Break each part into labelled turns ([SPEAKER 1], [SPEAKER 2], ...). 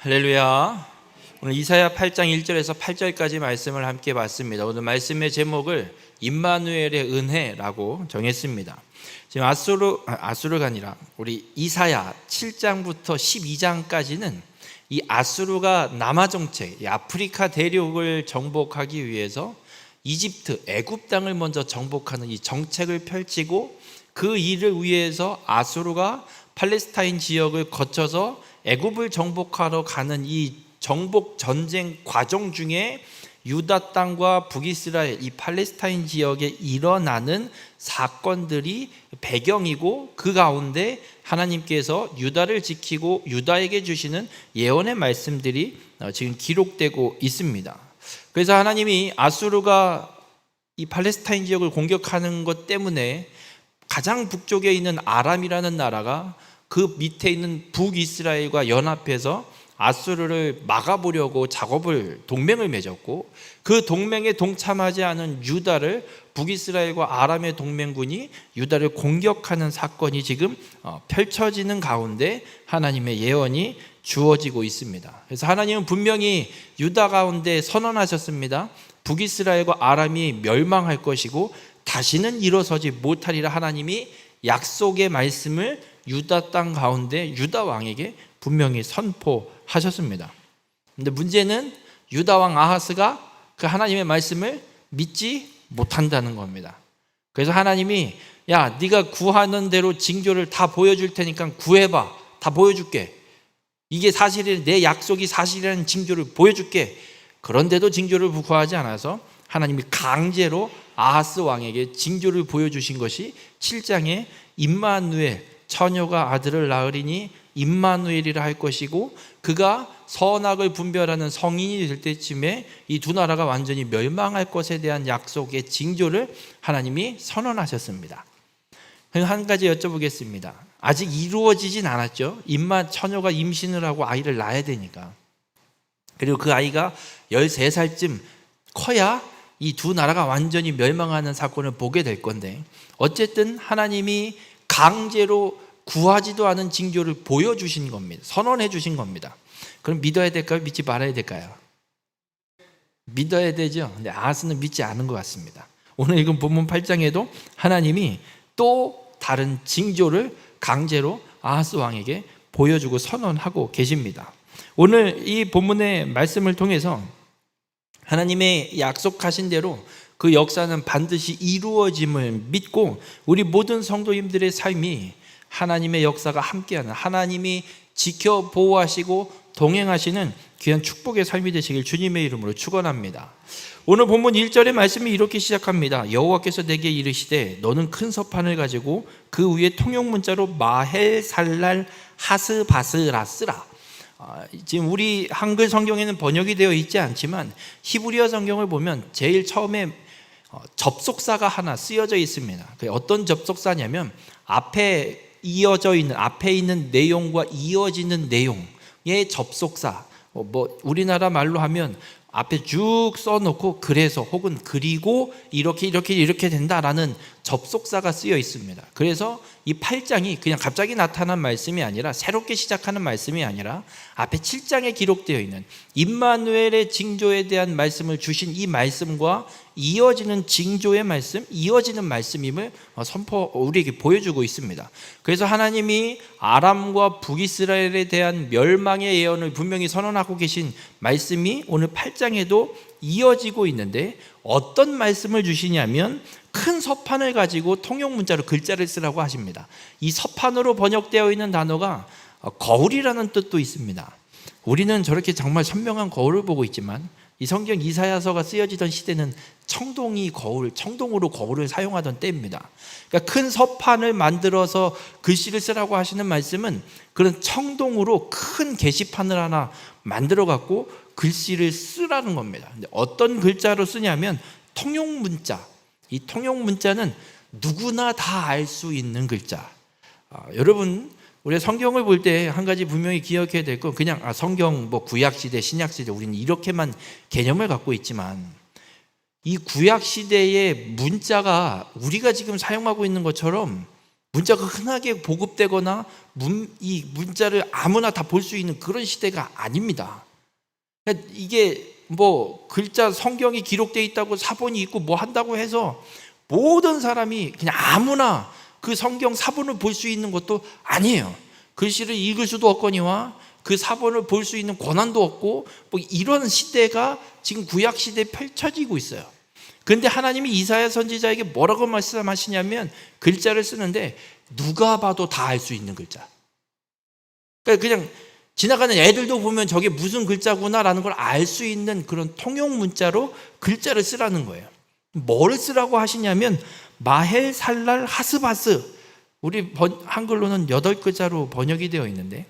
[SPEAKER 1] 할렐루야. 오늘 이사야 8장 1절에서 8절까지 말씀을 함께 봤습니다. 오늘 말씀의 제목을 임마누엘의 은혜라고 정했습니다. 지금 아수르가 아니라 우리 이사야 7장부터 12장까지는 이 아수르가 남아 정책, 이 아프리카 대륙을 정복하기 위해서 이집트, 애굽 땅을 먼저 정복하는 이 정책을 펼치고, 그 일을 위해서 아수르가 팔레스타인 지역을 거쳐서 애굽을 정복하러 가는 이 정복 전쟁 과정 중에 유다 땅과 북이스라엘, 이 팔레스타인 지역에 일어나는 사건들이 배경이고, 그 가운데 하나님께서 유다를 지키고 유다에게 주시는 예언의 말씀들이 지금 기록되고 있습니다. 그래서 하나님이 아수르가 이 팔레스타인 지역을 공격하는 것 때문에 가장 북쪽에 있는 아람이라는 나라가 그 밑에 있는 북이스라엘과 연합해서 아수르를 막아보려고 동맹을 맺었고, 그 동맹에 동참하지 않은 유다를 북이스라엘과 아람의 동맹군이 유다를 공격하는 사건이 지금 펼쳐지는 가운데 하나님의 예언이 주어지고 있습니다. 그래서 하나님은 분명히 유다 가운데 선언하셨습니다. 북이스라엘과 아람이 멸망할 것이고 다시는 일어서지 못하리라. 하나님이 약속의 말씀을 유다 땅 가운데 유다 왕에게 분명히 선포하셨습니다. 그런데 문제는 유다 왕 아하스가 그 하나님의 말씀을 믿지 못한다는 겁니다. 그래서 하나님이 야, 네가 구하는 대로 징조를 다 보여줄 테니까 구해봐. 다 보여줄게. 이게 사실이, 내 약속이 사실이라는 징조를 보여줄게. 그런데도 징조를 구하지 않아서 하나님이 강제로 아하스 왕에게 징조를 보여주신 것이 7장에 임마누엘, 처녀가 아들을 낳으리니 임마누엘이라 할 것이고, 그가 선악을 분별하는 성인이 될 때쯤에 이 두 나라가 완전히 멸망할 것에 대한 약속의 징조를 하나님이 선언하셨습니다. 한 가지 여쭤보겠습니다. 아직 이루어지진 않았죠. 처녀가 임신을 하고 아이를 낳아야 되니까. 그리고 그 아이가 13살쯤 커야 이 두 나라가 완전히 멸망하는 사건을 보게 될 건데, 어쨌든 하나님이 강제로 구하지도 않은 징조를 보여주신 겁니다. 선언해 주신 겁니다. 그럼 믿어야 될까요? 믿지 말아야 될까요? 믿어야 되죠. 근데 아하스는 믿지 않은 것 같습니다. 오늘 읽은 본문 8장에도 하나님이 또 다른 징조를 강제로 아하스 왕에게 보여주고 선언하고 계십니다. 오늘 이 본문의 말씀을 통해서 하나님의 약속하신 대로 그 역사는 반드시 이루어짐을 믿고, 우리 모든 성도님들의 삶이 하나님의 역사가 함께하는, 하나님이 지켜 보호하시고 동행하시는 귀한 축복의 삶이 되시길 주님의 이름으로 축원합니다. 오늘 본문 1절의 말씀이 이렇게 시작합니다. 여호와께서 내게 이르시되 너는 큰 서판을 가지고 그 위에 통용 문자로 마헬살랄 하스바스라 쓰라. 지금 우리 한글 성경에는 번역이 되어 있지 않지만 히브리어 성경을 보면 제일 처음에 접속사가 하나 쓰여져 있습니다. 어떤 접속사냐면 앞에 있는 내용과 이어지는 내용의 접속사. 우리나라 말로 하면 앞에 쭉 써놓고 그래서 혹은 그리고 이렇게 된다라는 접속사가 쓰여 있습니다. 그래서 이 8장이 그냥 갑자기 나타난 말씀이 아니라, 새롭게 시작하는 말씀이 아니라 앞에 7장에 기록되어 있는 임마누엘의 징조에 대한 말씀을 주신 이 말씀과 이어지는 징조의 말씀, 이어지는 말씀임을 우리에게 보여주고 있습니다. 그래서 하나님이 아람과 북이스라엘에 대한 멸망의 예언을 분명히 선언하고 계신 말씀이 오늘 8장에도 이어지고 있는데, 어떤 말씀을 주시냐면 큰 서판을 가지고 통용 문자로 글자를 쓰라고 하십니다. 이 서판으로 번역되어 있는 단어가 거울이라는 뜻도 있습니다. 우리는 저렇게 정말 선명한 거울을 보고 있지만 이 성경 이사야서가 쓰여지던 시대는 청동으로 거울을 사용하던 때입니다. 그러니까 큰 서판을 만들어서 글씨를 쓰라고 하시는 말씀은 그런 청동으로 큰 게시판을 하나 만들어 갖고 글씨를 쓰라는 겁니다. 근데 어떤 글자로 쓰냐면 통용 문자. 이 통용 문자는 누구나 다 알 수 있는 글자. 여러분, 우리 성경을 볼 때 한 가지 분명히 기억해야 될 건, 그냥 성경 구약시대, 신약시대 우리는 이렇게만 개념을 갖고 있지만, 이 구약시대의 문자가 우리가 지금 사용하고 있는 것처럼 문자가 흔하게 보급되거나 이 문자를 아무나 다 볼 수 있는 그런 시대가 아닙니다. 그러니까 이게 뭐 글자 성경이 기록되어 있다고 사본이 있고 뭐 한다고 해서 모든 사람이 그냥 아무나 그 성경 사본을 볼 수 있는 것도 아니에요. 글씨를 읽을 수도 없거니와 그 사본을 볼 수 있는 권한도 없고 뭐 이런 시대가 지금 구약 시대에 펼쳐지고 있어요. 그런데 하나님이 이사야 선지자에게 뭐라고 말씀하시냐면 글자를 쓰는데 누가 봐도 다 알 수 있는 글자. 그러니까 그냥 지나가는 애들도 보면 저게 무슨 글자구나라는 걸 알 수 있는 그런 통용 문자로 글자를 쓰라는 거예요. 뭐를 쓰라고 하시냐면 마헬, 살랄, 하스바스. 우리 한글로는 8글자로 번역이 되어 있는데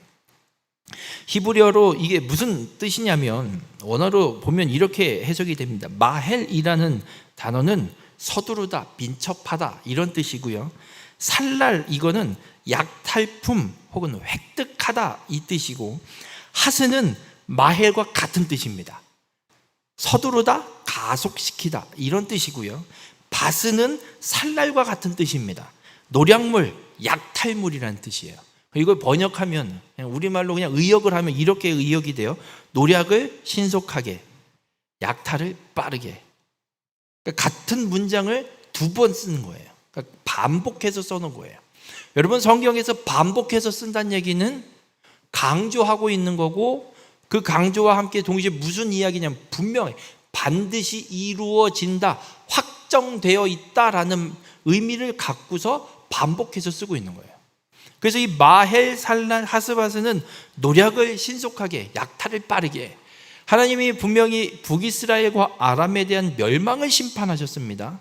[SPEAKER 1] 히브리어로 이게 무슨 뜻이냐면 원어로 보면 이렇게 해석이 됩니다. 마헬이라는 단어는 서두르다, 민첩하다 이런 뜻이고요. 살랄 이거는 약탈품 혹은 획득하다 이 뜻이고, 하스는 마헬과 같은 뜻입니다. 서두르다, 가속시키다 이런 뜻이고요. 바스는 살랄과 같은 뜻입니다. 노량물, 약탈물이라는 뜻이에요. 이걸 번역하면 그냥 우리말로 그냥 의역을 하면 이렇게 의역이 돼요. 노략을 신속하게, 약탈을 빠르게. 그러니까 같은 문장을 2번 쓰는 거예요. 그러니까 반복해서 써놓은 거예요. 여러분 성경에서 반복해서 쓴다는 얘기는 강조하고 있는 거고, 그 강조와 함께 동시에 무슨 이야기냐면 분명히 반드시 이루어진다, 확정되어 있다라는 의미를 갖고서 반복해서 쓰고 있는 거예요. 그래서 이 마헬, 살랄, 하스바스는 노략을 신속하게, 약탈을 빠르게. 하나님이 분명히 북이스라엘과 아람에 대한 멸망을 심판하셨습니다.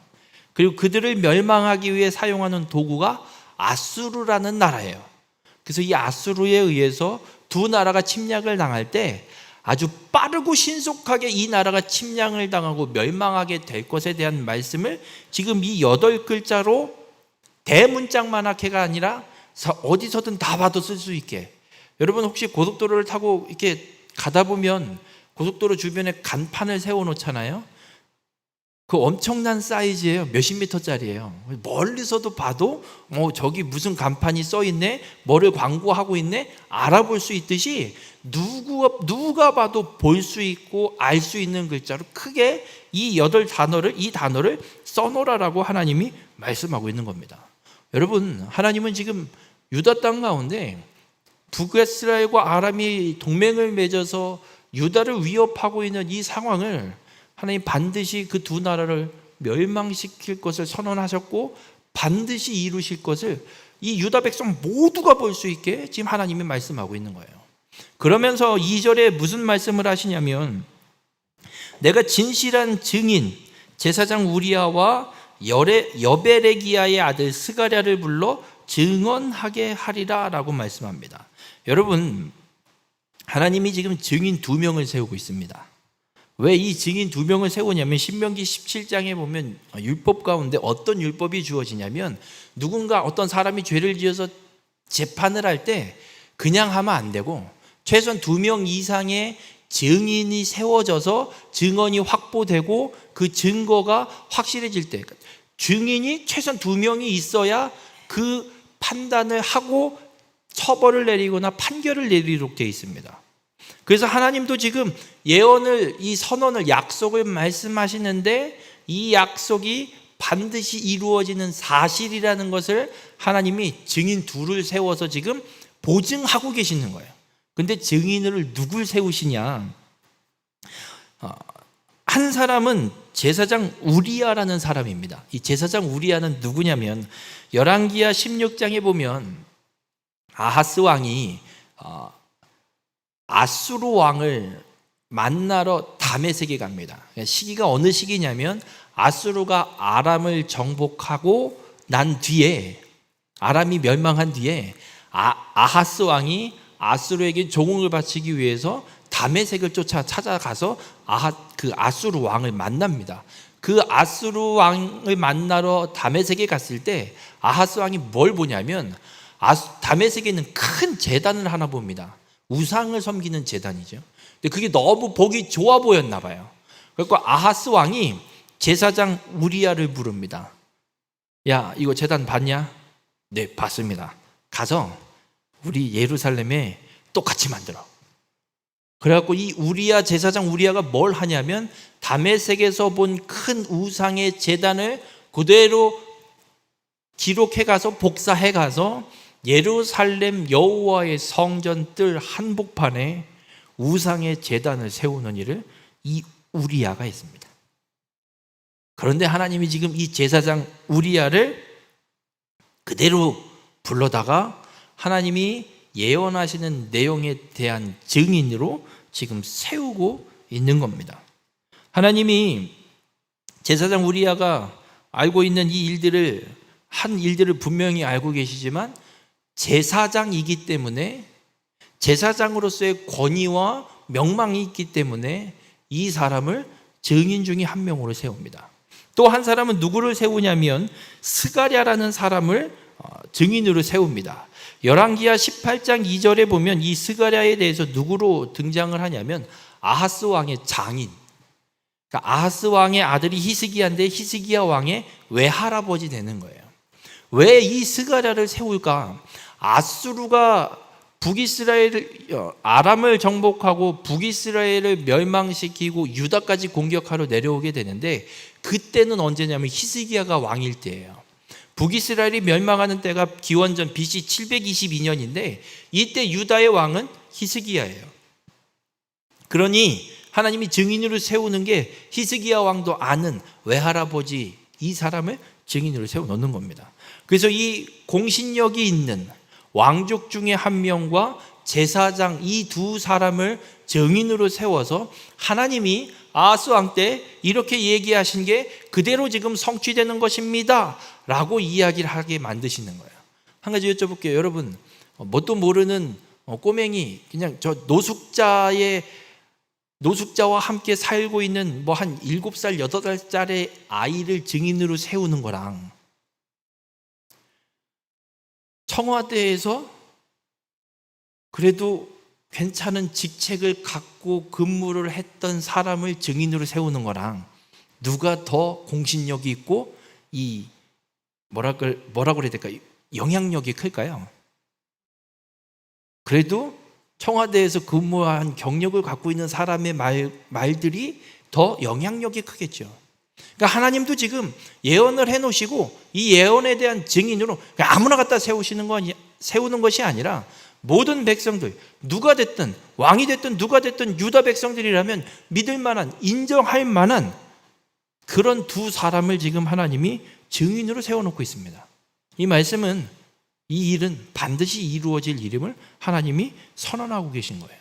[SPEAKER 1] 그리고 그들을 멸망하기 위해 사용하는 도구가 아수르라는 나라예요. 그래서 이 아수르에 의해서 두 나라가 침략을 당할 때 아주 빠르고 신속하게 이 나라가 침략을 당하고 멸망하게 될 것에 대한 말씀을 지금 이 8글자로 대문짝만하게가 아니라 어디서든 다 봐도 쓸 수 있게. 여러분 혹시 고속도로를 타고 이렇게 가다 보면 고속도로 주변에 간판을 세워놓잖아요. 그 엄청난 사이즈예요. 몇십 미터짜리예요. 멀리서도 봐도 저기 무슨 간판이 써있네, 뭐를 광고하고 있네 알아볼 수 있듯이 누가 봐도 볼 수 있고 알 수 있는 글자로 크게 이 8단어를, 이 단어를 써놓으라고 하나님이 말씀하고 있는 겁니다. 여러분 하나님은 지금 유다 땅 가운데 북이스라엘과 아람이 동맹을 맺어서 유다를 위협하고 있는 이 상황을 하나님 반드시 그 두 나라를 멸망시킬 것을 선언하셨고 반드시 이루실 것을 이 유다 백성 모두가 볼 수 있게 지금 하나님이 말씀하고 있는 거예요. 그러면서 2절에 무슨 말씀을 하시냐면 내가 진실한 증인 제사장 우리야와 여베레기야의 아들 스가랴를 불러 증언하게 하리라 라고 말씀합니다. 여러분 하나님이 지금 증인 2명을 세우고 있습니다. 왜 이 증인 2명을 세우냐면 신명기 17장에 보면 율법 가운데 어떤 율법이 주어지냐면 누군가 어떤 사람이 죄를 지어서 재판을 할 때 그냥 하면 안 되고 최소한 2명 이상의 증인이 세워져서 증언이 확보되고 그 증거가 확실해질 때 증인이 최소한 2명이 있어야 그 판단을 하고 처벌을 내리거나 판결을 내리도록 되어 있습니다. 그래서 하나님도 지금 예언을, 이 선언을, 약속을 말씀하시는데 이 약속이 반드시 이루어지는 사실이라는 것을 하나님이 증인 2를 세워서 지금 보증하고 계시는 거예요. 근데 증인을 누굴 세우시냐? 한 사람은 제사장 우리야라는 사람입니다. 이 제사장 우리야는 누구냐면 열왕기하 16장에 보면 아하스 왕이 아수르 왕을 만나러 다메섹에 갑니다. 시기가 어느 시기냐면 아수르가 아람을 정복하고 난 뒤에, 아람이 멸망한 뒤에 아하스 왕이 아수르에게 종을 바치기 위해서 다메섹을 찾아가서 그 아수르 왕을 만납니다. 그 아수르 왕을 만나러 다메섹에 갔을 때 아하스 왕이 뭘 보냐면 다메섹에 있는 큰 제단을 하나 봅니다. 우상을 섬기는 제단이죠. 근데 그게 너무 보기 좋아 보였나 봐요. 그래서 아하스 왕이 제사장 우리야를 부릅니다. 야, 이거 제단 봤냐? 네, 봤습니다. 가서 우리 예루살렘에 똑같이 만들어. 그래갖고 이 우리야, 제사장 우리야가 뭘 하냐면 다메섹에서 본 큰 우상의 제단을 그대로 기록해 가서 복사해 가서 예루살렘 여호와의 성전 뜰 한복판에 우상의 제단을 세우는 일을 이 우리야가 했습니다. 그런데 하나님이 지금 이 제사장 우리야를 그대로 불러다가 하나님이 예언하시는 내용에 대한 증인으로 지금 세우고 있는 겁니다. 하나님이 제사장 우리야가 알고 있는 이 일들을, 한 일들을 분명히 알고 계시지만 제사장이기 때문에, 제사장으로서의 권위와 명망이 있기 때문에 이 사람을 증인 중에 한 명으로 세웁니다. 또 한 사람은 누구를 세우냐면 스가랴라는 사람을 증인으로 세웁니다. 열왕기하 18장 2절에 보면 이 스가랴에 대해서 누구로 등장을 하냐면 아하스 왕의 장인, 그러니까 아하스 왕의 아들이 히스기야인데 히스기야 왕의 외할아버지 되는 거예요. 왜 이 스가랴를 세울까? 아수르가 아람을 정복하고 북이스라엘을 멸망시키고 유다까지 공격하러 내려오게 되는데, 그때는 언제냐면 히스기야가 왕일 때예요. 북이스라엘이 멸망하는 때가 기원전 BC 722년인데 이때 유다의 왕은 히스기야예요. 그러니 하나님이 증인으로 세우는 게 히스기야 왕도 아는 외할아버지, 이 사람을 증인으로 세워놓는 겁니다. 그래서 이 공신력이 있는 왕족 중에 한 명과 제사장, 이 두 사람을 증인으로 세워서 하나님이 아하스 왕 때 이렇게 얘기하신 게 그대로 지금 성취되는 것입니다 라고 이야기를 하게 만드시는 거예요. 한 가지 여쭤볼게요. 여러분, 뭣도 모르는 꼬맹이, 그냥 저 노숙자와 함께 살고 있는 뭐 한 7살, 8살짜리 아이를 증인으로 세우는 거랑 청와대에서 그래도 괜찮은 직책을 갖고 근무를 했던 사람을 증인으로 세우는 거랑 누가 더 공신력이 있고 이 뭐라 그래야 될까? 영향력이 클까요? 그래도 청와대에서 근무한 경력을 갖고 있는 사람의 말들이 더 영향력이 크겠죠. 그러니까 하나님도 지금 예언을 해놓으시고 이 예언에 대한 증인으로 아무나 갖다 세우는 것이 아니라 모든 백성들, 누가 됐든 왕이 됐든 누가 됐든 유다 백성들이라면 믿을 만한, 인정할 만한 그런 두 사람을 지금 하나님이 증인으로 세워놓고 있습니다. 이 말씀은, 이 일은 반드시 이루어질 일임을 하나님이 선언하고 계신 거예요.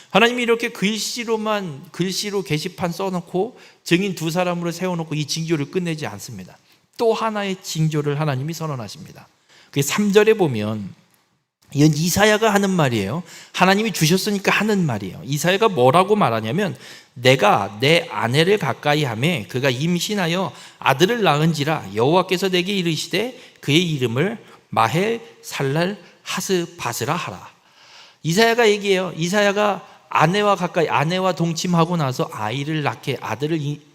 [SPEAKER 1] 하나님이 이렇게 글씨로 게시판 써놓고 증인 두 사람으로 세워놓고 이 징조를 끝내지 않습니다. 또 하나의 징조를 하나님이 선언하십니다. 그게 3절에 보면, 이건 이사야가 하는 말이에요. 하나님이 주셨으니까 하는 말이에요. 이사야가 뭐라고 말하냐면, 내가 내 아내를 가까이 하매 그가 임신하여 아들을 낳은지라 여호와께서 내게 이르시되 그의 이름을 마헬 살랄 하스바스라 하라. 이사야가 얘기해요. 이사야가 아내와 동침하고 나서 아들을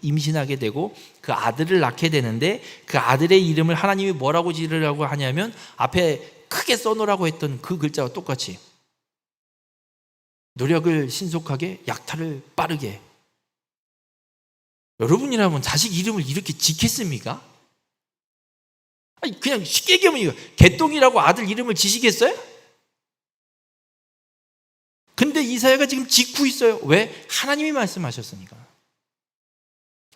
[SPEAKER 1] 임신하게 되고 그 아들을 낳게 되는데, 그 아들의 이름을 하나님이 뭐라고 지으라고 하냐면 앞에 크게 써놓으라고 했던 그 글자와 똑같이 노력을 신속하게, 약탈을 빠르게. 여러분이라면 자식 이름을 이렇게 짓겠습니까? 아니, 그냥 쉽게 얘기하면 개똥이라고 아들 이름을 지시겠어요? 근데 이사야가 지금 짓고 있어요. 왜? 하나님이 말씀하셨으니까.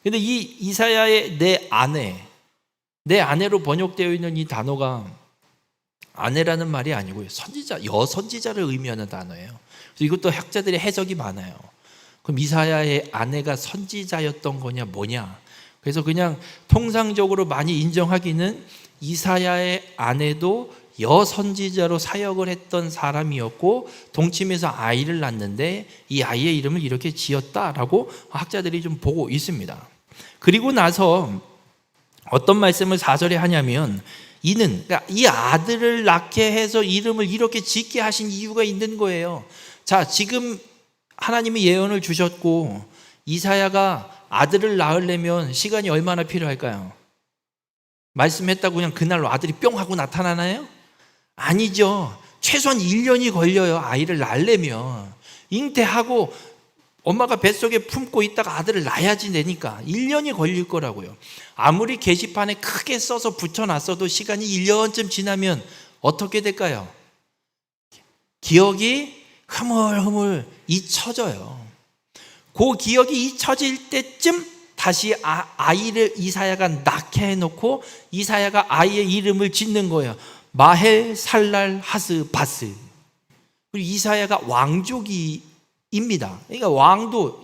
[SPEAKER 1] 근데 이 이사야의 내 아내로 번역되어 있는 이 단어가 아내라는 말이 아니고요, 여선지자를 의미하는 단어예요. 그래서 이것도 학자들의 해석이 많아요. 그럼 이사야의 아내가 선지자였던 거냐 뭐냐? 그래서 그냥 통상적으로 많이 인정하기는 이사야의 아내도 여선지자로 사역을 했던 사람이었고 동침해서 아이를 낳는데 이 아이의 이름을 이렇게 지었다라고 학자들이 좀 보고 있습니다. 그리고 나서 어떤 말씀을 4절에 하냐면, 그러니까 이 아들을 낳게 해서 이름을 이렇게 짓게 하신 이유가 있는 거예요. 자, 지금 하나님이 예언을 주셨고 이사야가 아들을 낳으려면 시간이 얼마나 필요할까요? 말씀했다고 그냥 그날로 아들이 뿅 하고 나타나나요? 아니죠. 최소한 1년이 걸려요. 아이를 낳으려면. 잉태하고 엄마가 뱃속에 품고 있다가 아들을 낳아야지 되니까 1년이 걸릴 거라고요. 아무리 게시판에 크게 써서 붙여놨어도 시간이 1년쯤 지나면 어떻게 될까요? 기억이 흐물흐물 잊혀져요. 그 기억이 잊혀질 때쯤 다시 아이를 이사야가 낳게 해놓고 이사야가 아이의 이름을 짓는 거예요. 마헬 살랄 하스 바스. 그리고 이사야가 왕족입니다. 그러니까 왕도,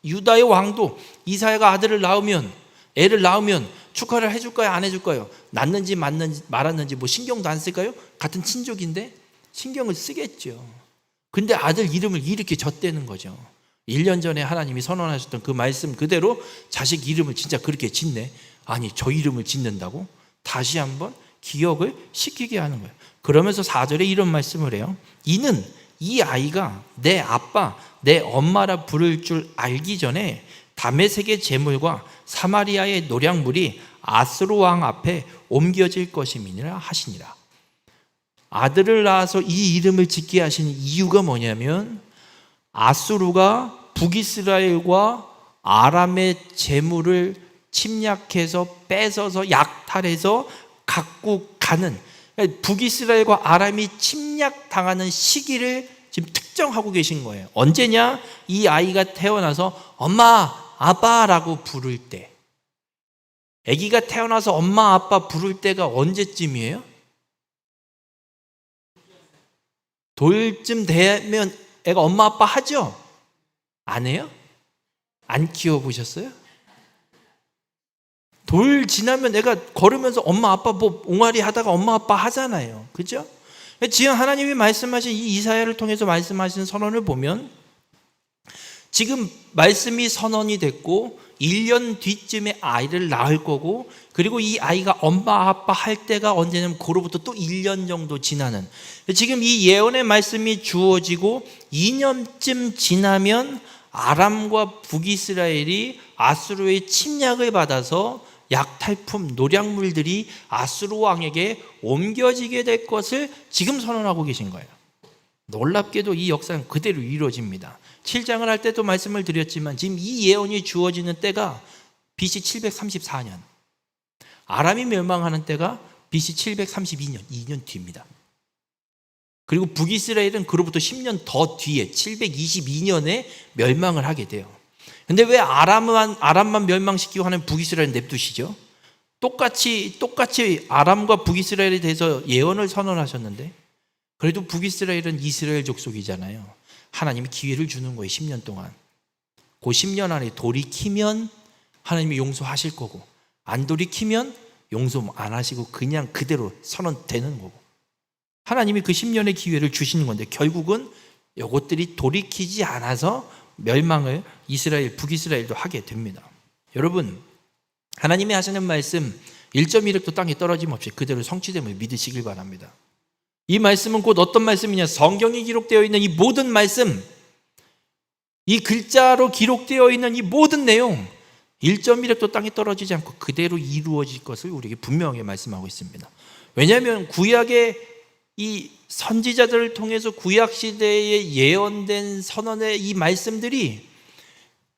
[SPEAKER 1] 유다의 왕도 이사야가 아들을 낳으면, 애를 낳으면 축하를 해줄까요? 안 해줄까요? 낳는지 말았는지 뭐 신경도 안 쓸까요? 같은 친족인데 신경을 쓰겠죠. 근데 아들 이름을 이렇게 졌대는 거죠. 1년 전에 하나님이 선언하셨던 그 말씀 그대로 자식 이름을 진짜 그렇게 짓네. 아니, 저 이름을 짓는다고? 다시 한번 기억을 시키게 하는 거예요. 그러면서 4절에 이런 말씀을 해요. 이는 이 아이가 내 아빠, 내 엄마라 부를 줄 알기 전에 다메섹의 제물과 사마리아의 노략물이 아스루 왕 앞에 옮겨질 것임이니라 하시니라. 아들을 낳아서 이 이름을 짓게 하신 이유가 뭐냐면 아수르가 북이스라엘과 아람의 재물을 침략해서 뺏어서 약탈해서 갖고 가는, 북이스라엘과 아람이 침략당하는 시기를 지금 특정하고 계신 거예요. 언제냐? 이 아이가 태어나서 엄마, 아빠라고 부를 때. 아기가 태어나서 엄마, 아빠 부를 때가 언제쯤이에요? 돌쯤 되면 애가 엄마 아빠 하죠? 안 해요? 안 키워보셨어요? 돌 지나면 애가 걸으면서 엄마 아빠 뭐 옹알이 하다가 엄마 아빠 하잖아요. 그죠? 지금 하나님이 말씀하신 이 이사야를 통해서 말씀하신 선언을 보면 지금 말씀이 선언이 됐고 1년 뒤쯤에 아이를 낳을 거고, 그리고 이 아이가 엄마 아빠 할 때가 언제냐면 그로부터 또 1년 정도 지나는, 지금 이 예언의 말씀이 주어지고 2년쯤 지나면 아람과 북이스라엘이 아수르의 침략을 받아서 약탈품, 노략물들이 아수르 왕에게 옮겨지게 될 것을 지금 선언하고 계신 거예요. 놀랍게도 이 역사는 그대로 이루어집니다. 7장을 할 때도 말씀을 드렸지만 지금 이 예언이 주어지는 때가 BC 734년, 아람이 멸망하는 때가 BC 732년, 2년 뒤입니다. 그리고 북이스라엘은 그로부터 10년 더 뒤에 722년에 멸망을 하게 돼요. 근데 왜 아람만 멸망시키고 하는 북이스라엘 냅두시죠? 똑같이 아람과 북이스라엘에 대해서 예언을 선언하셨는데, 그래도 북이스라엘은 이스라엘 족속이잖아요. 하나님이 기회를 주는 거예요. 10년 동안. 그 10년 안에 돌이키면 하나님이 용서하실 거고, 안 돌이키면 용서 안 하시고 그냥 그대로 선언되는 거고, 하나님이 그 10년의 기회를 주시는 건데 결국은 이것들이 돌이키지 않아서 멸망을 북이스라엘도 하게 됩니다. 여러분, 하나님이 하시는 말씀 1.1획도 땅에 떨어짐없이 그대로 성취됨을 믿으시길 바랍니다. 이 말씀은 곧 어떤 말씀이냐? 성경에 기록되어 있는 이 모든 말씀, 이 글자로 기록되어 있는 이 모든 내용 1.1획도 땅에 떨어지지 않고 그대로 이루어질 것을 우리에게 분명하게 말씀하고 있습니다. 왜냐하면 구약의 이 선지자들을 통해서 구약시대에 예언된 선언의 이 말씀들이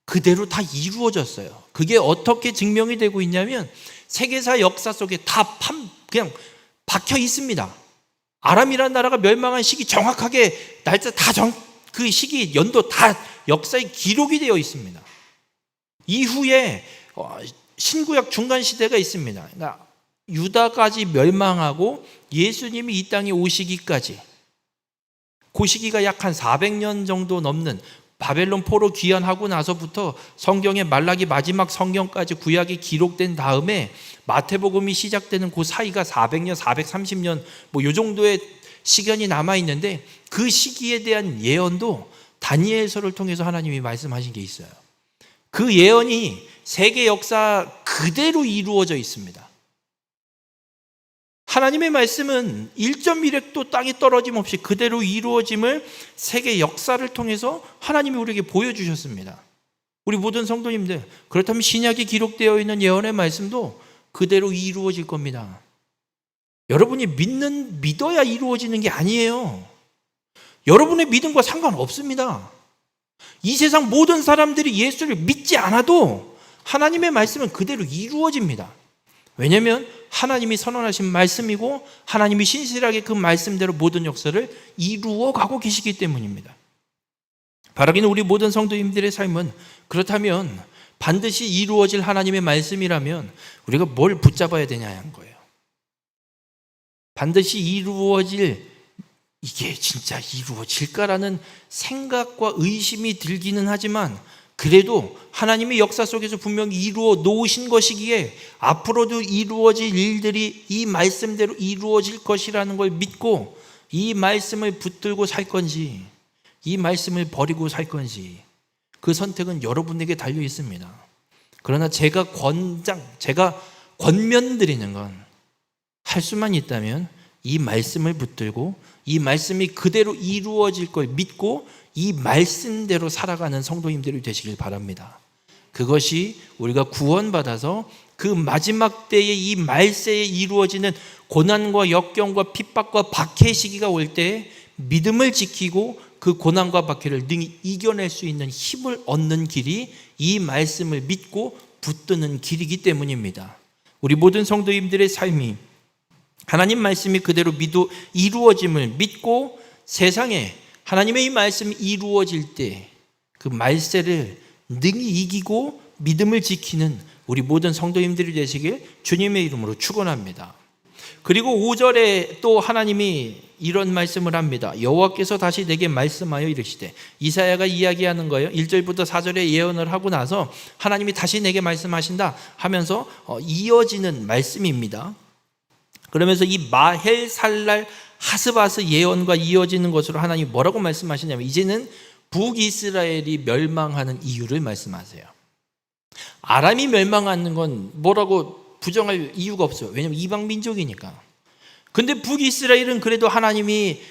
[SPEAKER 1] 그대로 다 이루어졌어요. 그게 어떻게 증명이 되고 있냐면 세계사 역사 속에 다 그냥 박혀 있습니다. 아람이라는 나라가 멸망한 시기 정확하게 날짜 그 시기 연도 다 역사에 기록이 되어 있습니다. 이후에 신구약 중간 시대가 있습니다. 그러니까 유다까지 멸망하고 예수님이 이 땅에 오시기까지, 그 시기가 약 한 400년 정도 넘는, 바벨론 포로 귀환하고 나서부터 성경의 말라기 마지막 성경까지 구약이 기록된 다음에 마태복음이 시작되는 그 사이가 400년, 430년 뭐 요 정도의 시간이 남아 있는데, 그 시기에 대한 예언도 다니엘서를 통해서 하나님이 말씀하신 게 있어요. 그 예언이 세계 역사 그대로 이루어져 있습니다. 하나님의 말씀은 1.1획도 땅에 떨어짐 없이 그대로 이루어짐을 세계 역사를 통해서 하나님이 우리에게 보여주셨습니다. 우리 모든 성도님들, 그렇다면 신약에 기록되어 있는 예언의 말씀도 그대로 이루어질 겁니다. 여러분이 믿어야 이루어지는 게 아니에요. 여러분의 믿음과 상관없습니다. 이 세상 모든 사람들이 예수를 믿지 않아도 하나님의 말씀은 그대로 이루어집니다. 왜냐하면 하나님이 선언하신 말씀이고 하나님이 신실하게 그 말씀대로 모든 역사를 이루어가고 계시기 때문입니다. 바라기는 우리 모든 성도님들의 삶은 그렇다면 반드시 이루어질 하나님의 말씀이라면 우리가 뭘 붙잡아야 되냐는 거예요. 반드시 이루어질, 이게 진짜 이루어질까라는 생각과 의심이 들기는 하지만 그래도 하나님의 역사 속에서 분명히 이루어 놓으신 것이기에 앞으로도 이루어질 일들이 이 말씀대로 이루어질 것이라는 걸 믿고 이 말씀을 붙들고 살 건지 이 말씀을 버리고 살 건지 그 선택은 여러분에게 달려 있습니다. 그러나 제가 권면드리는 건 할 수만 있다면 이 말씀을 붙들고 이 말씀이 그대로 이루어질 걸 믿고 이 말씀대로 살아가는 성도님들이 되시길 바랍니다. 그것이 우리가 구원받아서 그 마지막 때에 이 말세에 이루어지는 고난과 역경과 핍박과 박해 시기가 올 때 믿음을 지키고 그 고난과 박해를 능히 이겨낼 수 있는 힘을 얻는 길이 이 말씀을 믿고 붙드는 길이기 때문입니다. 우리 모든 성도님들의 삶이 하나님 말씀이 그대로 이루어짐을 믿고 세상에 하나님의 이 말씀이 이루어질 때 그 말세를 능히 이기고 믿음을 지키는 우리 모든 성도님들이 되시길 주님의 이름으로 축원합니다. 그리고 5절에 또 하나님이 이런 말씀을 합니다. 여호와께서 다시 내게 말씀하여 이르시되, 이사야가 이야기하는 거예요. 1절부터 4절에 예언을 하고 나서 하나님이 다시 내게 말씀하신다 하면서 이어지는 말씀입니다. 그러면서 이 마헬살랄 하스바스 예언과 이어지는 것으로 하나님이 뭐라고 말씀하시냐면 이제는 북이스라엘이 멸망하는 이유를 말씀하세요. 아람이 멸망하는 건 뭐라고 부정할 이유가 없어요. 왜냐하면 이방 민족이니까. 근데 북이스라엘은 그래도 하나님이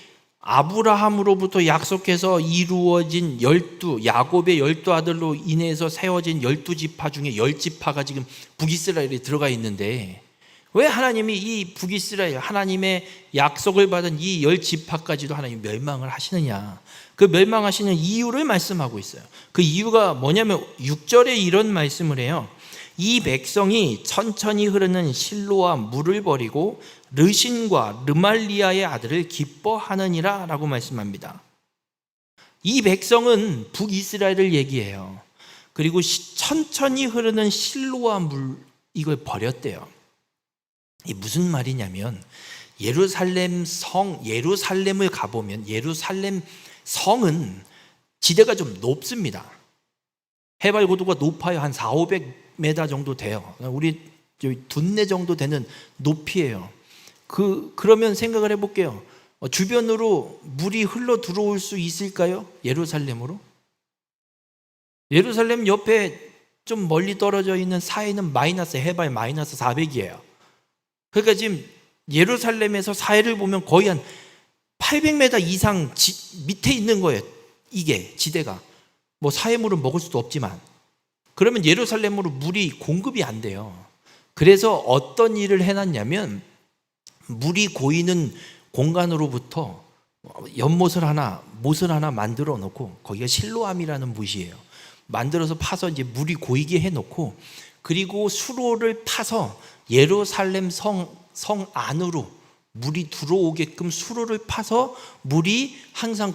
[SPEAKER 1] 아브라함으로부터 약속해서 이루어진 야곱의 12아들로 인해서 세워진 12지파 중에 10지파가 지금 북이스라엘에 들어가 있는데 왜 하나님이 이 북이스라엘 하나님의 약속을 받은 이 10지파까지도 하나님이 멸망을 하시느냐, 그 멸망하시는 이유를 말씀하고 있어요. 그 이유가 뭐냐면 6절에 이런 말씀을 해요. 이 백성이 천천히 흐르는 실로와 물을 버리고 르신과 르말리아의 아들을 기뻐하느니라 라고 말씀합니다. 이 백성은 북이스라엘을 얘기해요. 그리고 천천히 흐르는 실로와 물, 이걸 버렸대요. 이 무슨 말이냐면 예루살렘을 가보면 예루살렘 성은 지대가 좀 높습니다. 해발 고도가 높아요. 한 400-500m 정도 돼요. 우리 둔내 정도 되는 높이에요. 그러면 생각을 해볼게요. 주변으로 물이 흘러 들어올 수 있을까요? 예루살렘으로? 예루살렘 옆에 좀 멀리 떨어져 있는 사해는 해발 마이너스 400이에요. 그러니까 지금 예루살렘에서 사해를 보면 거의 한 800m 이상 밑에 있는 거예요. 이게 지대가. 뭐 사해물은 먹을 수도 없지만. 그러면 예루살렘으로 물이 공급이 안 돼요. 그래서 어떤 일을 해놨냐면 물이 고이는 공간으로부터 못을 하나 만들어 놓고, 거기가 실로암이라는 못이에요. 만들어서 파서 이제 물이 고이게 해놓고, 그리고 수로를 파서 예루살렘 성 안으로 물이 들어오게끔 수로를 파서 물이 항상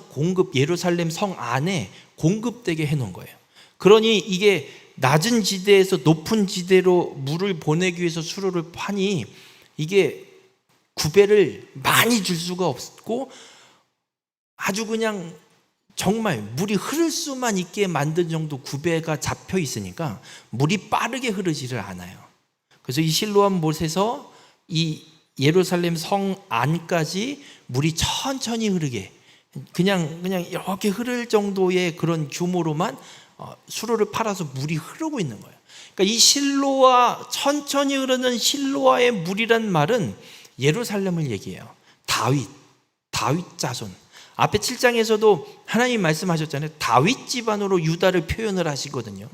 [SPEAKER 1] 예루살렘 성 안에 공급되게 해놓은 거예요. 그러니 이게 낮은 지대에서 높은 지대로 물을 보내기 위해서 수로를 파니 이게 구배를 많이 줄 수가 없고 아주 그냥 정말 물이 흐를 수만 있게 만든 정도 구배가 잡혀 있으니까 물이 빠르게 흐르지를 않아요. 그래서 이 실로암 못에서 이 예루살렘 성 안까지 물이 천천히 흐르게 그냥 이렇게 흐를 정도의 그런 규모로만 수로를 팔아서 물이 흐르고 있는 거예요. 그러니까 이 천천히 흐르는 실로아의 물이란 말은 예루살렘을 얘기해요. 다윗 자손. 앞에 7장에서도 하나님 말씀하셨잖아요. 다윗 집안으로 유다를 표현을 하시거든요.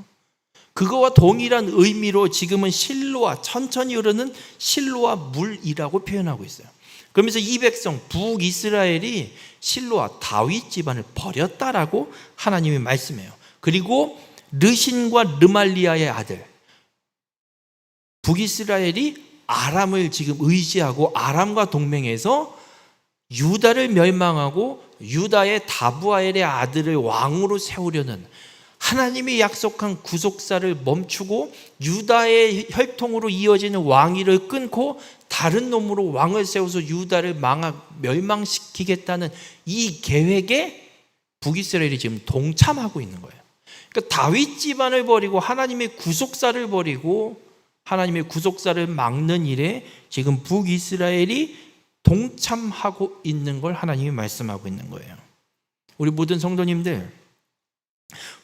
[SPEAKER 1] 그거와 동일한 의미로 지금은 실로와, 천천히 흐르는 실로와 물이라고 표현하고 있어요. 그러면서 이 백성 북이스라엘이 실로와 다윗 집안을 버렸다라고 하나님이 말씀해요. 그리고 르신과 르말리아의 아들 북이스라엘이 아람을 지금 의지하고 아람과 동맹해서 유다를 멸망하고 유다의 다부아엘의 아들을 왕으로 세우려는, 하나님이 약속한 구속사를 멈추고 유다의 혈통으로 이어지는 왕위를 끊고 다른 놈으로 왕을 세워서 유다를 멸망시키겠다는 이 계획에 북이스라엘이 지금 동참하고 있는 거예요. 그러니까 다윗 집안을 버리고 하나님의 구속사를 버리고 하나님의 구속사를 막는 일에 지금 북이스라엘이 동참하고 있는 걸 하나님이 말씀하고 있는 거예요. 우리 모든 성도님들,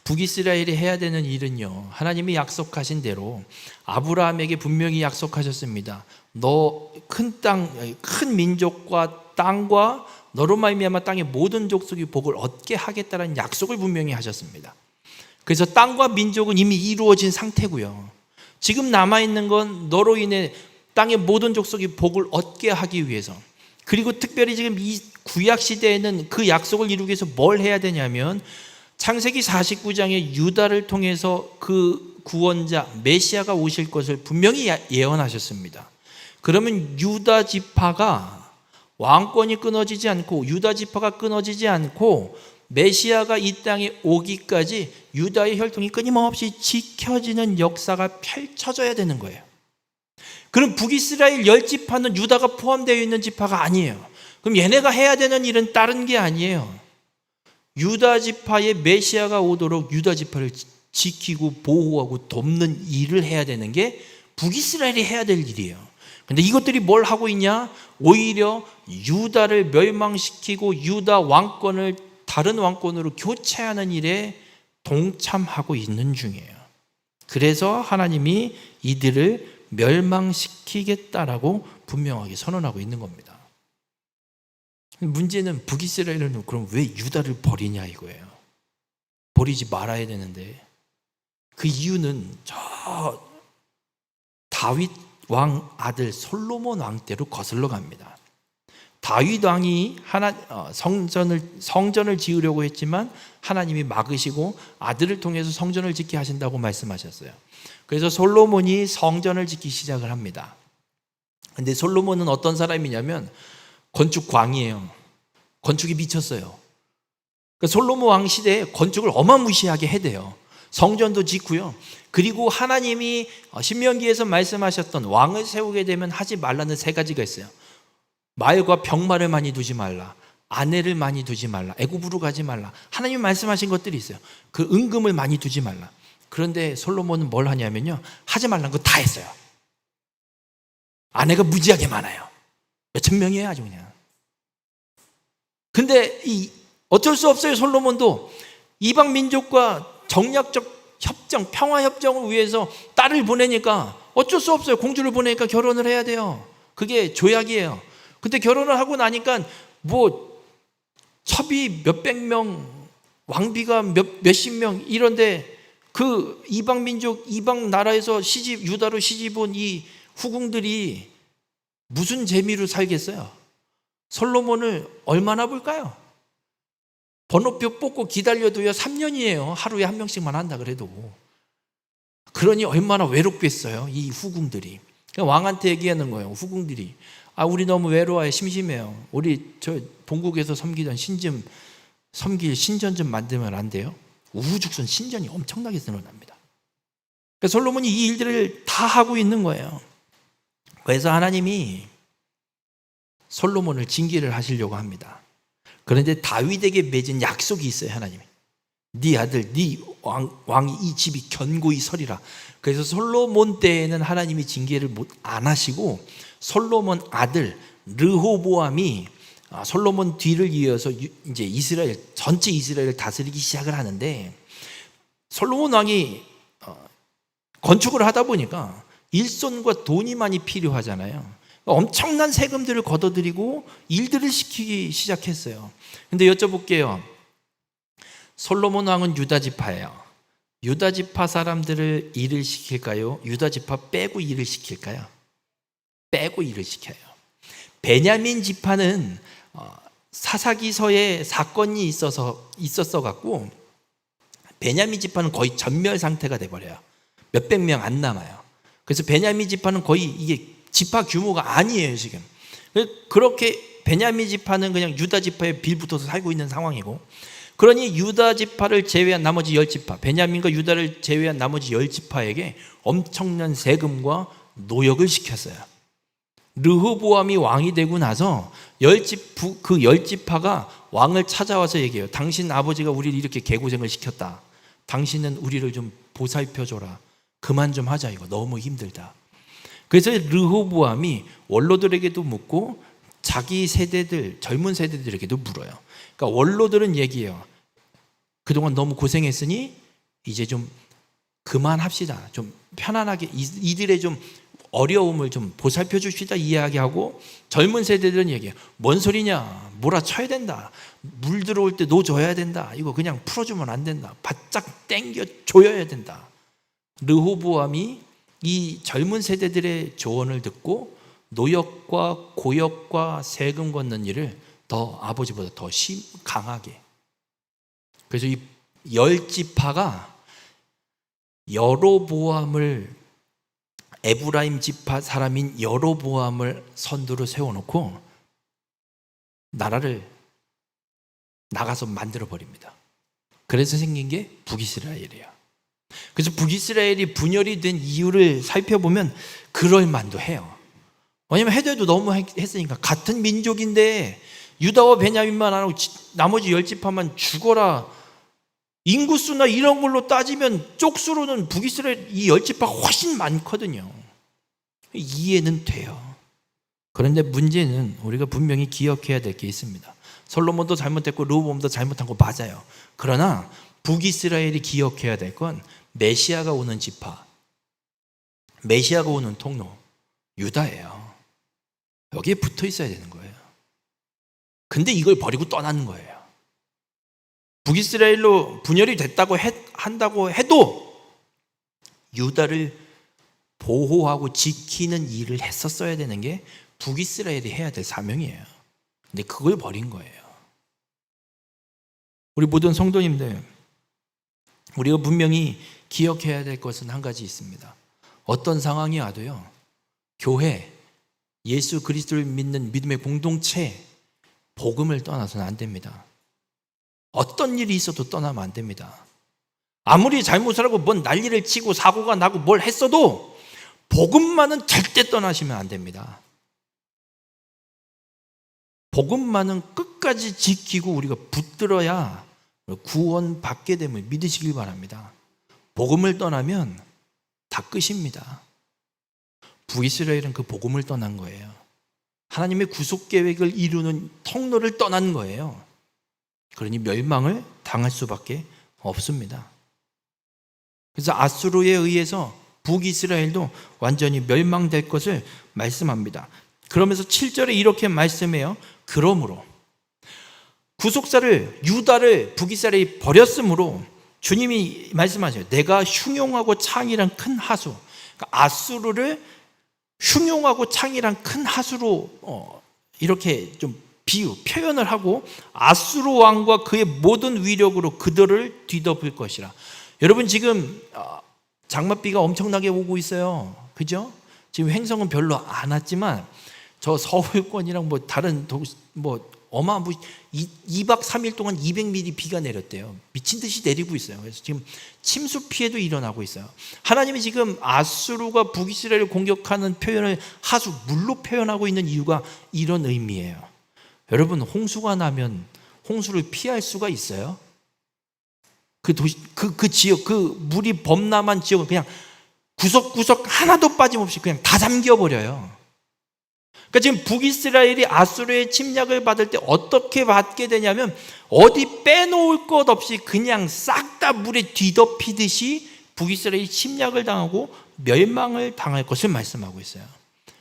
[SPEAKER 1] 북이스라엘이 해야 되는 일은요, 하나님이 약속하신 대로 아브라함에게 분명히 약속하셨습니다. 너 큰 땅, 큰 민족과 땅과 너로 말미암아 땅의 모든 족속이 복을 얻게 하겠다는 약속을 분명히 하셨습니다. 그래서 땅과 민족은 이미 이루어진 상태고요. 지금 남아있는 건 너로 인해 땅의 모든 족속이 복을 얻게 하기 위해서, 그리고 특별히 지금 이 구약 시대에는 그 약속을 이루기 위해서 뭘 해야 되냐면 창세기 49장에 유다를 통해서 그 구원자 메시아가 오실 것을 분명히 예언하셨습니다. 그러면 유다 지파가 왕권이 끊어지지 않고 유다 지파가 끊어지지 않고 메시아가 이 땅에 오기까지 유다의 혈통이 끊임없이 지켜지는 역사가 펼쳐져야 되는 거예요. 그럼 북이스라엘 10지파는 유다가 포함되어 있는 지파가 아니에요. 그럼 얘네가 해야 되는 일은 다른 게 아니에요. 유다 지파의 메시아가 오도록 유다 지파를 지키고 보호하고 돕는 일을 해야 되는 게 북이스라엘이 해야 될 일이에요. 근데 이것들이 뭘 하고 있냐? 오히려 유다를 멸망시키고 유다 왕권을 다른 왕권으로 교체하는 일에 동참하고 있는 중이에요. 그래서 하나님이 이들을 멸망시키겠다라고 분명하게 선언하고 있는 겁니다. 문제는 북이스라엘은 그럼 왜 유다를 버리냐 이거예요. 버리지 말아야 되는데, 그 이유는 저 다윗 왕 아들 솔로몬 왕 때로 거슬러 갑니다. 다윗 왕이 성전을 지으려고 했지만 하나님이 막으시고 아들을 통해서 성전을 짓게 하신다고 말씀하셨어요. 그래서 솔로몬이 성전을 짓기 시작을 합니다. 근데 솔로몬은 어떤 사람이냐면 건축광이에요. 건축이 미쳤어요. 그러니까 솔로몬 왕 시대에 건축을 어마무시하게 해대요. 성전도 짓고요. 그리고 하나님이 신명기에서 말씀하셨던 왕을 세우게 되면 하지 말라는 3가지가 있어요. 말과 병마를 많이 두지 말라, 아내를 많이 두지 말라, 애굽으로 가지 말라. 하나님이 말씀하신 것들이 있어요. 그 은금을 많이 두지 말라. 그런데 솔로몬은 뭘 하냐면요, 하지 말라는 거 다 했어요. 아내가 무지하게 많아요. 몇천 명이에요 아주 그냥. 근데 어쩔 수 없어요. 솔로몬도 이방 민족과 정략적 협정, 평화협정을 위해서 딸을 보내니까 어쩔 수 없어요. 공주를 보내니까 결혼을 해야 돼요. 그게 조약이에요. 근데 결혼을 하고 나니까 뭐 첩이 몇백 명, 왕비가 몇십 명 이런데 그 이방 민족, 이방 나라에서 유다로 시집 온 이 후궁들이 무슨 재미로 살겠어요? 솔로몬을 얼마나 볼까요? 번호표 뽑고 기다려도요 3년이에요. 하루에 한 명씩만 한다 그래도. 그러니 얼마나 외롭겠어요 이 후궁들이. 왕한테 얘기하는 거예요. 후궁들이 우리 너무 외로워요. 심심해요. 우리 저 본국에서 섬기던 섬길 신전 좀 만들면 안 돼요? 우후죽순 신전이 엄청나게 늘어납니다. 그래서 솔로몬이 이 일들을 다 하고 있는 거예요. 그래서 하나님이 솔로몬을 징계를 하시려고 합니다. 그런데 다윗에게 맺은 약속이 있어요. 하나님이 네 아들, 네 왕이 이 집이 견고히 서리라. 그래서 솔로몬 때에는 하나님이 징계를 안 하시고 솔로몬 아들 르호보암이 솔로몬 뒤를 이어서 이제 전체 이스라엘을 다스리기 시작을 하는데, 솔로몬 왕이 건축을 하다 보니까 일손과 돈이 많이 필요하잖아요. 엄청난 세금들을 걷어들이고 일들을 시키기 시작했어요. 근데 여쭤볼게요. 솔로몬 왕은 유다 지파예요. 유다 지파 사람들을 일을 시킬까요? 유다 지파 빼고 일을 시킬까요? 빼고 일을 시켜요. 베냐민 지파는 사사기서에 사건이 있었어 갖고 베냐민 지파는 거의 전멸 상태가 돼 버려요. 몇백 명 안 남아요. 그래서 베냐민 지파는 거의 이게 지파 규모가 아니에요, 지금. 그렇게 베냐민 지파는 그냥 유다 지파에 빌붙어서 살고 있는 상황이고, 그러니 유다 지파를 제외한 나머지 10지파, 베냐민과 유다를 제외한 나머지 10지파에게 엄청난 세금과 노역을 시켰어요. 르호보암이 왕이 되고 나서 그 10지파가 왕을 찾아와서 얘기해요. 당신 아버지가 우리를 이렇게 개고생을 시켰다. 당신은 우리를 좀 보살펴줘라. 그만 좀 하자, 이거 너무 힘들다. 그래서 르호보암이 원로들에게도 묻고 자기 세대들, 젊은 세대들에게도 물어요. 그러니까 원로들은 얘기해요. 그동안 너무 고생했으니 이제 좀 그만합시다. 좀 편안하게 이들의 좀 어려움을 좀 보살펴 줍시다 이야기하고, 젊은 세대들은 얘기해요. 뭔 소리냐, 몰아쳐야 된다, 물 들어올 때 노 줘야 된다, 이거 그냥 풀어주면 안 된다, 바짝 땡겨 줘야 된다. 르호보암이 이 젊은 세대들의 조언을 듣고 노역과 고역과 세금 걷는 일을 더 아버지보다 더 강하게. 그래서 이 10지파가 여로보암을, 에브라임 지파 사람인 여로보암을 선두로 세워놓고 나라를 나가서 만들어 버립니다. 그래서 생긴 게 북이스라엘이에요. 그래서 북이스라엘이 분열이 된 이유를 살펴보면 그럴 만도 해요. 왜냐면 해도 너무 했으니까. 같은 민족인데 유다와 베냐민만 안 하고 나머지 10지파만 죽어라, 인구수나 이런 걸로 따지면 쪽수로는 북이스라엘 이 10지파가 훨씬 많거든요. 이해는 돼요. 그런데 문제는 우리가 분명히 기억해야 될 게 있습니다. 솔로몬도 잘못했고 르호보암도 잘못한 거 맞아요. 그러나 북이스라엘이 기억해야 될 건 메시아가 오는 지파, 메시아가 오는 통로 유다예요. 여기에 붙어 있어야 되는 거예요. 근데 이걸 버리고 떠나는 거예요. 북이스라엘로 분열이 됐다고 한다고 해도 유다를 보호하고 지키는 일을 했었어야 되는 게 북이스라엘이 해야 될 사명이에요. 근데 그걸 버린 거예요. 우리 모든 성도님들, 우리가 분명히 기억해야 될 것은 한 가지 있습니다. 어떤 상황이 와도요, 교회, 예수 그리스도를 믿는 믿음의 공동체, 복음을 떠나서는 안 됩니다. 어떤 일이 있어도 떠나면 안 됩니다. 아무리 잘못을 하고 뭔 난리를 치고 사고가 나고 뭘 했어도 복음만은 절대 떠나시면 안 됩니다. 복음만은 끝까지 지키고 우리가 붙들어야 구원 받게 됨을 믿으시길 바랍니다. 복음을 떠나면 다 끝입니다. 북이스라엘은 그 복음을 떠난 거예요. 하나님의 구속 계획을 이루는 통로를 떠난 거예요. 그러니 멸망을 당할 수밖에 없습니다. 그래서 아수르에 의해서 북이스라엘도 완전히 멸망될 것을 말씀합니다. 그러면서 7절에 이렇게 말씀해요. 그러므로 구속사를, 유다를 북이스라엘이 버렸으므로 주님이 말씀하세요. 내가 흉용하고 창이란 큰 하수, 그러니까 아수르를 흉용하고 창이란 큰 하수로 이렇게 좀 표현을 하고 아수르 왕과 그의 모든 위력으로 그들을 뒤덮을 것이라. 여러분, 지금 장맛비가 엄청나게 오고 있어요. 그죠? 지금 횡성은 별로 안 왔지만 저 서울권이랑 뭐 다른 도시 뭐 2박 3일 동안 200mm 비가 내렸대요. 미친 듯이 내리고 있어요. 그래서 지금 침수 피해도 일어나고 있어요. 하나님이 지금 아수르가 북이스라엘을 공격하는 표현을 하수, 물로 표현하고 있는 이유가 이런 의미예요. 여러분, 홍수가 나면 홍수를 피할 수가 있어요? 그 도시, 그 지역, 그 물이 범람한 지역은 그냥 구석구석 하나도 빠짐없이 그냥 다 잠겨버려요. 그러니까 지금 북이스라엘이 아수르의 침략을 받을 때 어떻게 받게 되냐면 어디 빼놓을 것 없이 그냥 싹 다 물에 뒤덮이듯이 북이스라엘이 침략을 당하고 멸망을 당할 것을 말씀하고 있어요.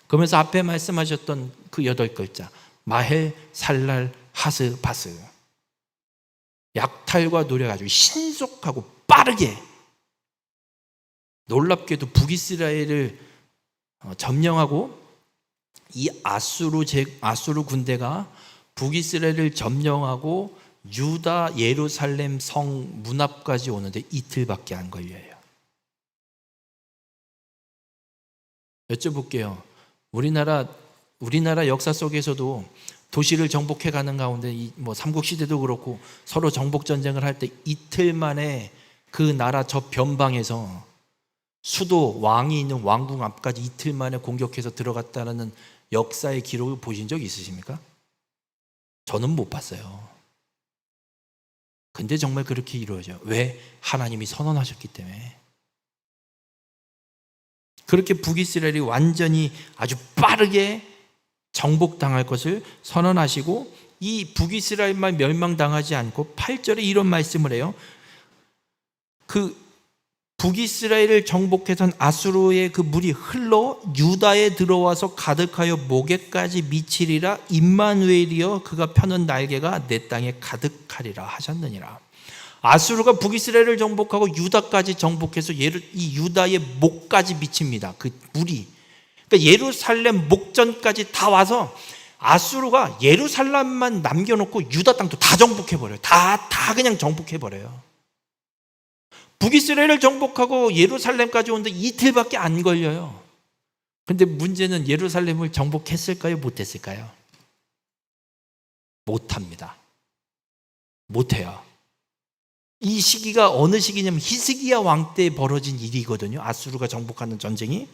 [SPEAKER 1] 그러면서 앞에 말씀하셨던 그 8글자 마헬, 살랄, 하스, 바스, 약탈과 노력하고 신속하고 빠르게 놀랍게도 북이스라엘을 점령하고 이 아수르 군대가 북이스라엘을 점령하고 유다 예루살렘 성 문 앞까지 오는데 이틀밖에 안 걸려요. 여쭤볼게요. 우리나라 역사 속에서도 도시를 정복해 가는 가운데 삼국시대도 그렇고 서로 정복 전쟁을 할 때 이틀 만에 그 나라 저 변방에서 수도 왕이 있는 왕궁 앞까지 이틀 만에 공격해서 들어갔다는 역사의 기록을 보신 적 있으십니까? 저는 못 봤어요. 근데 정말 그렇게 이루어져요. 왜? 하나님이 선언하셨기 때문에. 그렇게 북이스라엘이 완전히 아주 빠르게 정복당할 것을 선언하시고 이 북이스라엘만 멸망당하지 않고 8절에 이런 말씀을 해요. 그 북이스라엘을 정복해선 아수르의 그 물이 흘러 유다에 들어와서 가득하여 목에까지 미치리라. 임마누엘이여 그가 펴는 날개가 내 땅에 가득하리라 하셨느니라. 아수르가 북이스라엘을 정복하고 유다까지 정복해서 이 유다의 목까지 미칩니다. 그 물이. 그러니까 예루살렘 목전까지 다 와서 아수르가 예루살렘만 남겨놓고 유다 땅도 다 정복해버려요. 다 그냥 정복해버려요. 북이스라엘을 정복하고 예루살렘까지 오는데 이틀밖에 안 걸려요. 근데 문제는 예루살렘을 정복했을까요? 못했을까요? 못합니다. 못해요. 이 시기가 어느 시기냐면 히스기야 왕 때 벌어진 일이거든요. 아수르가 정복하는 전쟁이.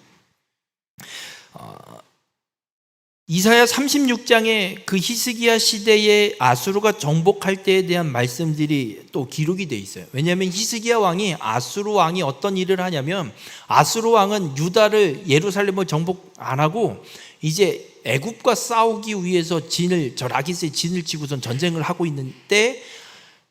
[SPEAKER 1] 이사야 36장에 그 히스기야 시대에 아수르가 정복할 때에 대한 말씀들이 또 기록이 돼 있어요. 왜냐하면 히스기야 왕이 아수르 왕이 어떤 일을 하냐면 아수르 왕은 유다를 예루살렘을 정복 안 하고 이제 애굽과 싸우기 위해서 라기스의 진을 치고선 전쟁을 하고 있는 때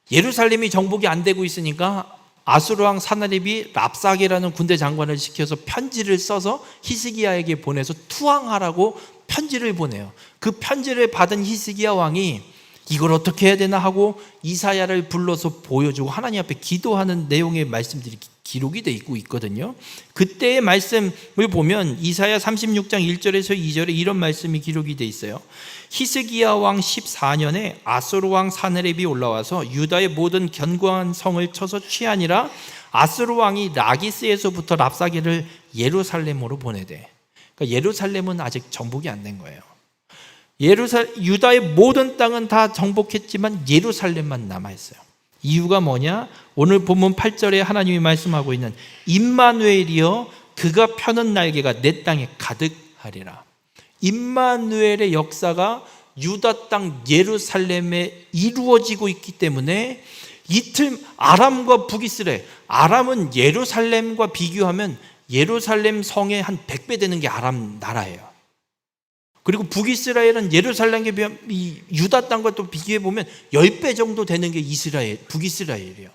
[SPEAKER 1] 예루살렘이 정복이 안 되고 있으니까 아수르 왕 사나립이 랍사게라는 군대 장관을 시켜서 편지를 써서 히스기야에게 보내서 투항하라고 편지를 보내요. 그 편지를 받은 히스기야 왕이 이걸 어떻게 해야 되나 하고 이사야를 불러서 보여주고 하나님 앞에 기도하는 내용의 말씀들이 기록이 돼 있거든요. 그때의 말씀을 보면 이사야 36장 1절에서 2절에 이런 말씀이 기록이 돼 있어요. 히스기야 왕 14년에 아수르 왕 사네립이 올라와서 유다의 모든 견고한 성을 쳐서 취하니라. 아수르 왕이 라기스에서부터 랍사게를 예루살렘으로 보내대. 그러니까 예루살렘은 아직 정복이 안 된 거예요. 유다의 모든 땅은 다 정복했지만 예루살렘만 남아있어요. 이유가 뭐냐? 오늘 본문 8절에 하나님이 말씀하고 있는 임마누엘이여 그가 펴는 날개가 내 땅에 가득하리라. 임마누엘의 역사가 유다 땅 예루살렘에 이루어지고 있기 때문에 이틀 아람과 북이스라엘, 아람은 예루살렘과 비교하면 예루살렘 성의 한 100배 되는 게 아람 나라예요. 그리고 북이스라엘은 예루살렘에 비하면 유다 땅과 또 비교해 보면 10배 정도 되는 게 북이스라엘이에요.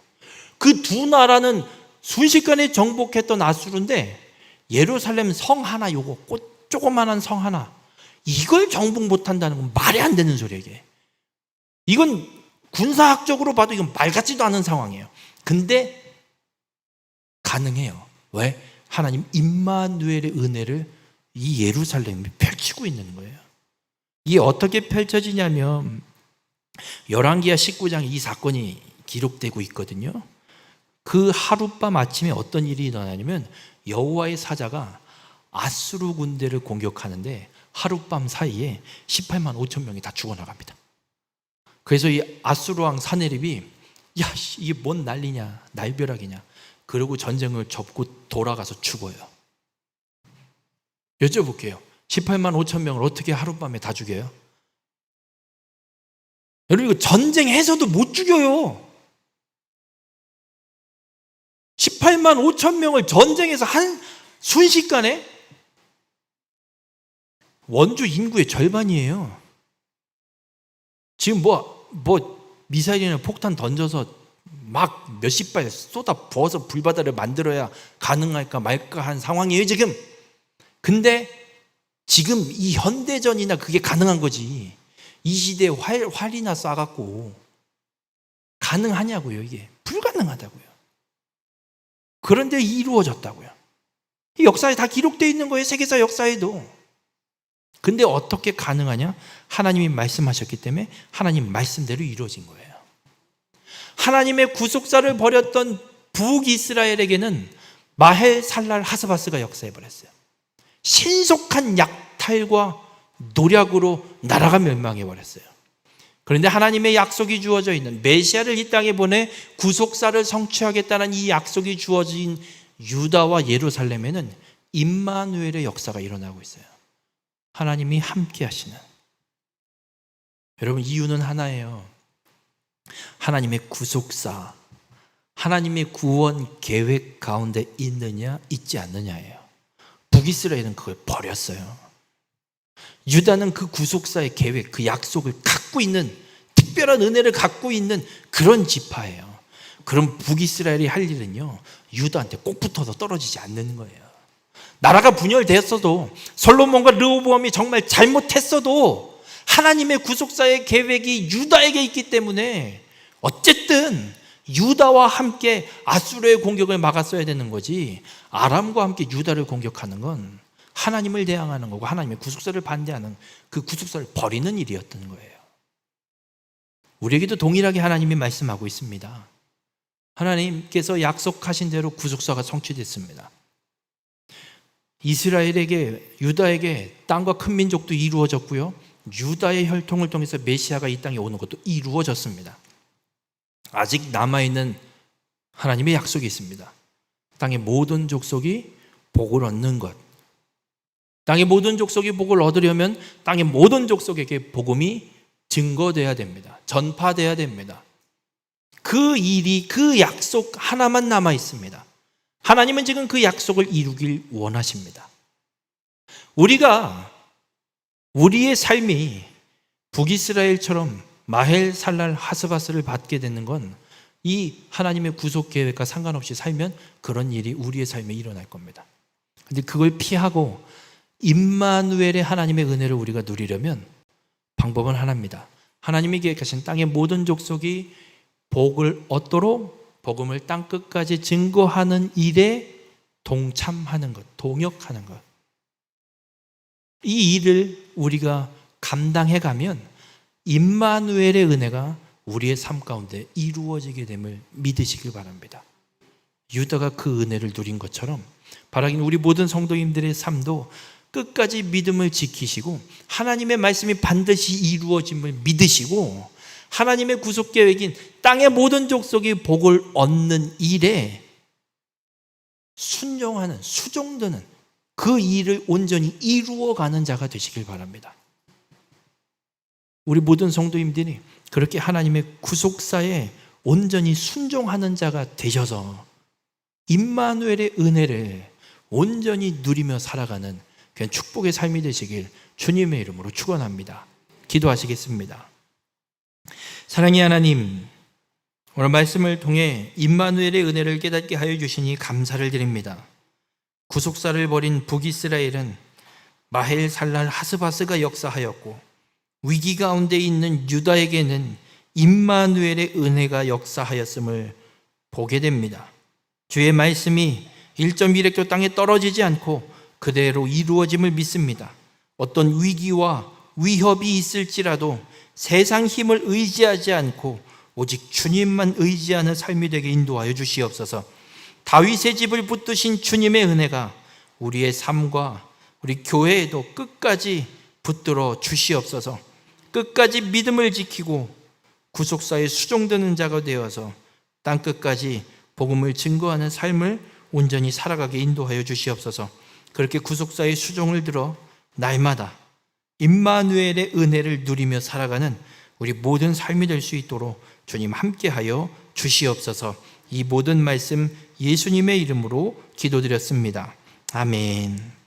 [SPEAKER 1] 그 두 나라는 순식간에 정복했던 아수르인데 예루살렘 성 하나, 요거 조그만한 성 하나, 이걸 정복 못한다는 건 말이 안 되는 소리예요. 이건 군사학적으로 봐도 이건 말 같지도 않은 상황이에요. 근데 가능해요. 왜? 하나님 임마누엘의 은혜를 이 예루살렘이 펼치고 있는 거예요. 이게 어떻게 펼쳐지냐면 열왕기하 19장에 이 사건이 기록되고 있거든요. 그 하룻밤 아침에 어떤 일이 일어나냐면 여호와의 사자가 아수르 군대를 공격하는데 하룻밤 사이에 18만 5천 명이 다 죽어나갑니다. 그래서 이 아수르 왕 사네립이 야 이게 뭔 난리냐, 날벼락이냐, 그리고 전쟁을 접고 돌아가서 죽어요. 여쭤볼게요. 18만 5천 명을 어떻게 하룻밤에 다 죽여요? 여러분 이거 전쟁해서도 못 죽여요. 18만 5천 명을 전쟁에서 한 순식간에, 원주 인구의 절반이에요. 지금 미사일이나 폭탄 던져서 막 몇십 발 쏟아 부어서 불바다를 만들어야 가능할까 말까 한 상황이에요 지금. 근데 지금 이 현대전이나 그게 가능한 거지. 이 시대에 활이나 쏴갖고 가능하냐고요. 이게 불가능하다고요. 그런데 이루어졌다고요. 이 역사에 다 기록되어 있는 거예요. 세계사 역사에도. 근데 어떻게 가능하냐? 하나님이 말씀하셨기 때문에 하나님 말씀대로 이루어진 거예요. 하나님의 구속사를 벌였던 북이스라엘에게는 마헬 살랄 하스바스가 역사해버렸어요. 신속한 약탈과 노략으로 나라가 멸망해버렸어요. 그런데 하나님의 약속이 주어져 있는 메시아를 이 땅에 보내 구속사를 성취하겠다는 이 약속이 주어진 유다와 예루살렘에는 임마누엘의 역사가 일어나고 있어요. 하나님이 함께 하시는. 여러분, 이유는 하나예요. 하나님의 구속사, 하나님의 구원 계획 가운데 있느냐 있지 않느냐예요. 북이스라엘은 그걸 버렸어요. 유다는 그 구속사의 계획, 그 약속을 갖고 있는, 특별한 은혜를 갖고 있는 그런 지파예요. 그럼 북이스라엘이 할 일은요, 유다한테 꼭 붙어서 떨어지지 않는 거예요. 나라가 분열되었어도, 솔로몬과 르호보암이 정말 잘못했어도 하나님의 구속사의 계획이 유다에게 있기 때문에 어쨌든 유다와 함께 아수르의 공격을 막았어야 되는 거지, 아람과 함께 유다를 공격하는 건 하나님을 대항하는 거고 하나님의 구속사를 반대하는, 그 구속사를 버리는 일이었던 거예요. 우리에게도 동일하게 하나님이 말씀하고 있습니다. 하나님께서 약속하신 대로 구속사가 성취됐습니다. 이스라엘에게, 유다에게 땅과 큰 민족도 이루어졌고요, 유다의 혈통을 통해서 메시아가 이 땅에 오는 것도 이루어졌습니다. 아직 남아있는 하나님의 약속이 있습니다. 땅의 모든 족속이 복을 얻는 것. 땅의 모든 족속이 복을 얻으려면 땅의 모든 족속에게 복음이 증거돼야 됩니다. 전파돼야 됩니다. 그 일이, 그 약속 하나만 남아 있습니다. 하나님은 지금 그 약속을 이루길 원하십니다. 우리의 삶이 북이스라엘처럼 마헬 살랄 하스바스를 받게 되는 건 이 하나님의 구속 계획과 상관없이 살면 그런 일이 우리의 삶에 일어날 겁니다. 근데 그걸 피하고 임마누엘의 하나님의 은혜를 우리가 누리려면 방법은 하나입니다. 하나님이 계획하신 땅의 모든 족속이 복을 얻도록 복음을 땅 끝까지 증거하는 일에 동참하는 것, 동역하는 것. 이 일을 우리가 감당해 가면 임마누엘의 은혜가 우리의 삶 가운데 이루어지게 됨을 믿으시길 바랍니다. 유다가 그 은혜를 누린 것처럼 바라기는 우리 모든 성도님들의 삶도 끝까지 믿음을 지키시고 하나님의 말씀이 반드시 이루어짐을 믿으시고 하나님의 구속 계획인 땅의 모든 족속이 복을 얻는 일에 순종하는, 수종드는 그 일을 온전히 이루어가는 자가 되시길 바랍니다. 우리 모든 성도님들이 그렇게 하나님의 구속사에 온전히 순종하는 자가 되셔서 임마누엘의 은혜를 온전히 누리며 살아가는 그런 축복의 삶이 되시길 주님의 이름으로 축원합니다. 기도하시겠습니다. 사랑의 하나님, 오늘 말씀을 통해 임마누엘의 은혜를 깨닫게 하여 주시니 감사를 드립니다. 구속사를 벌인 북이스라엘은 마헬 살랄 하스바스가 역사하였고 위기 가운데 있는 유다에게는 임마누엘의 은혜가 역사하였음을 보게 됩니다. 주의 말씀이 1.1획도 땅에 떨어지지 않고 그대로 이루어짐을 믿습니다. 어떤 위기와 위협이 있을지라도 세상 힘을 의지하지 않고 오직 주님만 의지하는 삶이 되게 인도하여 주시옵소서. 다윗의 집을 붙드신 주님의 은혜가 우리의 삶과 우리 교회에도 끝까지 붙들어 주시옵소서. 끝까지 믿음을 지키고 구속사에 수종드는 자가 되어서 땅끝까지 복음을 증거하는 삶을 온전히 살아가게 인도하여 주시옵소서. 그렇게 구속사의 수종을 들어 날마다 임마누엘의 은혜를 누리며 살아가는 우리 모든 삶이 될 수 있도록 주님 함께하여 주시옵소서. 이 모든 말씀 예수님의 이름으로 기도드렸습니다. 아멘.